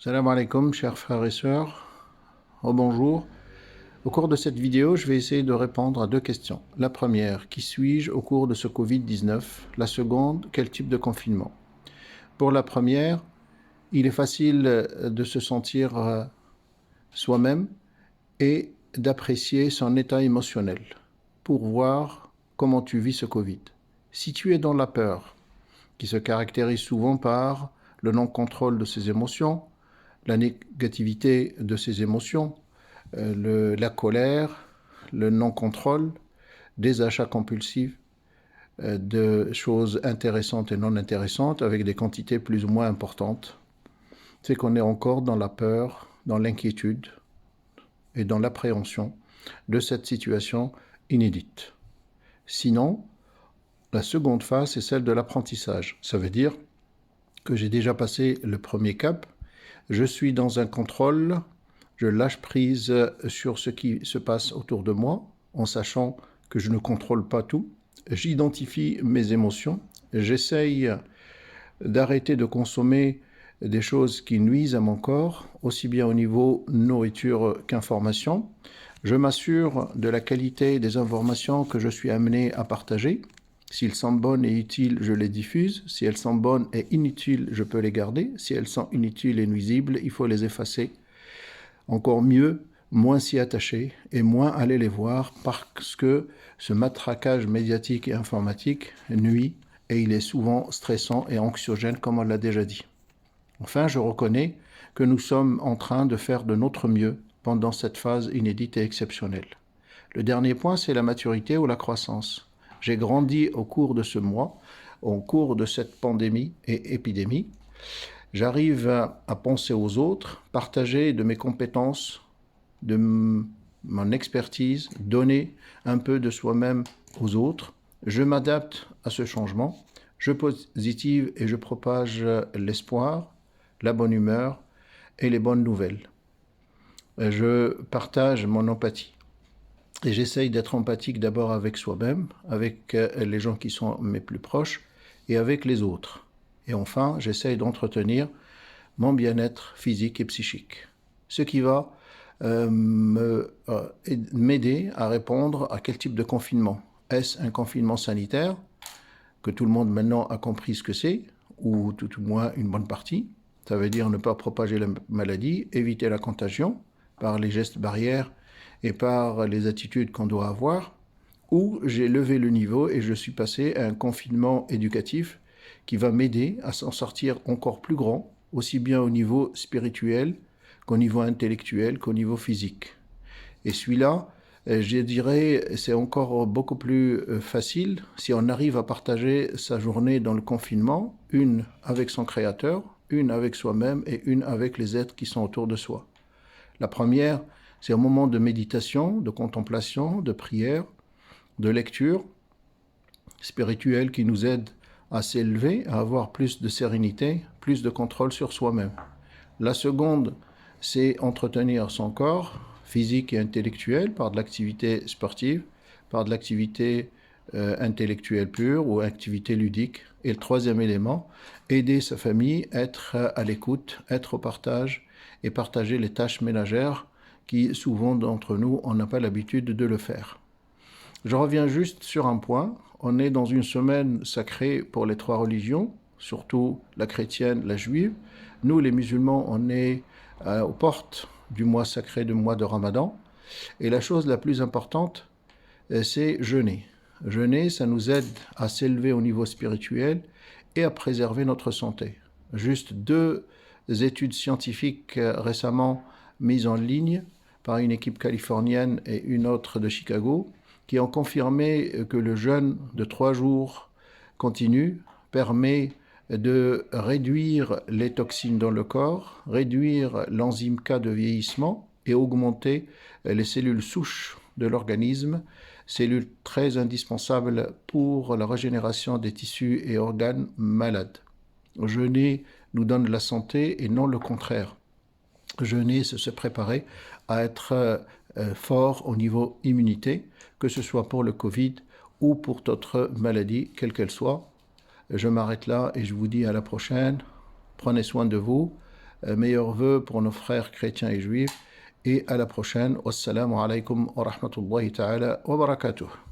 Salam alaikum, chers frères et sœurs. Bonjour. Au cours de cette vidéo, je vais essayer de répondre à deux questions. La première, qui suis-je au cours de ce Covid-19? La seconde, quel type de confinement? Pour la première, il est facile de se sentir soi-même et d'apprécier son état émotionnel pour voir comment tu vis ce Covid. Si tu es dans la peur, qui se caractérise souvent par le non-contrôle de ses émotions, la négativité de ses émotions, la colère, le non-contrôle, des achats compulsifs, de choses intéressantes et non intéressantes avec des quantités plus ou moins importantes. C'est qu'on est encore dans la peur, dans l'inquiétude et dans l'appréhension de cette situation inédite. Sinon, la seconde phase, c'est celle de l'apprentissage. Ça veut dire que j'ai déjà passé le premier cap, je suis dans un contrôle, je lâche prise sur ce qui se passe autour de moi, en sachant que je ne contrôle pas tout. J'identifie mes émotions, j'essaye d'arrêter de consommer des choses qui nuisent à mon corps, aussi bien au niveau nourriture qu'information. Je m'assure de la qualité des informations que je suis amené à partager. S'ils sont bonnes et utiles, je les diffuse. Si elles sont bonnes et inutiles, je peux les garder. Si elles sont inutiles et nuisibles, il faut les effacer. Encore mieux, moins s'y attacher et moins aller les voir parce que ce matraquage médiatique et informatique nuit et il est souvent stressant et anxiogène comme on l'a déjà dit. Enfin, je reconnais que nous sommes en train de faire de notre mieux pendant cette phase inédite et exceptionnelle. Le dernier point, c'est la maturité ou la croissance. J'ai grandi au cours de ce mois, au cours de cette pandémie et épidémie. J'arrive à penser aux autres, partager de mes compétences, de mon expertise, donner un peu de soi-même aux autres. Je m'adapte à ce changement. Je positive et je propage l'espoir, la bonne humeur et les bonnes nouvelles. Je partage mon empathie. Et j'essaye d'être empathique d'abord avec soi-même, avec les gens qui sont mes plus proches et avec les autres. Et enfin, j'essaye d'entretenir mon bien-être physique et psychique. Ce qui va m'aider à répondre à quel type de confinement. Est-ce un confinement sanitaire, que tout le monde maintenant a compris ce que c'est, ou tout au moins une bonne partie? Ça veut dire ne pas propager la maladie, éviter la contagion par les gestes barrières et par les attitudes qu'on doit avoir, ou j'ai levé le niveau et je suis passé à un confinement éducatif qui va m'aider à s'en sortir encore plus grand, aussi bien au niveau spirituel qu'au niveau intellectuel qu'au niveau physique. Et celui-là, je dirais, c'est encore beaucoup plus facile si on arrive à partager sa journée dans le confinement, une avec son créateur, une avec soi-même et une avec les êtres qui sont autour de soi. La première, c'est un moment de méditation, de contemplation, de prière, de lecture spirituelle qui nous aide à s'élever, à avoir plus de sérénité, plus de contrôle sur soi-même. La seconde, c'est entretenir son corps physique et intellectuel par de l'activité sportive, par de l'activité intellectuelle pure ou activité ludique. Et le troisième élément, aider sa famille, être à l'écoute, être au partage et partager les tâches ménagères qui, souvent d'entre nous, on n'a pas l'habitude de le faire. Je reviens juste sur un point. On est dans une semaine sacrée pour les trois religions, surtout la chrétienne, la juive. Nous, les musulmans, on est aux portes du mois sacré, du mois de Ramadan. Et la chose la plus importante, c'est jeûner. Jeûner, ça nous aide à s'élever au niveau spirituel et à préserver notre santé. Juste 2 études scientifiques récemment mises en ligne par une équipe californienne et une autre de Chicago, qui ont confirmé que le jeûne de 3 jours continu permet de réduire les toxines dans le corps, réduire l'enzyme K de vieillissement et augmenter les cellules souches de l'organisme, cellules très indispensables pour la régénération des tissus et organes malades. Jeûner nous donne la santé et non le contraire. Jeûner, c'est se préparer à être fort au niveau immunité, que ce soit pour le Covid ou pour d'autres maladies, quelles qu'elles soient. Je m'arrête là et je vous dis à la prochaine. Prenez soin de vous. Meilleurs vœux pour nos frères chrétiens et juifs. Et à la prochaine. Wassalamu alaikum wa rahmatullahi ta'ala wa barakatuh.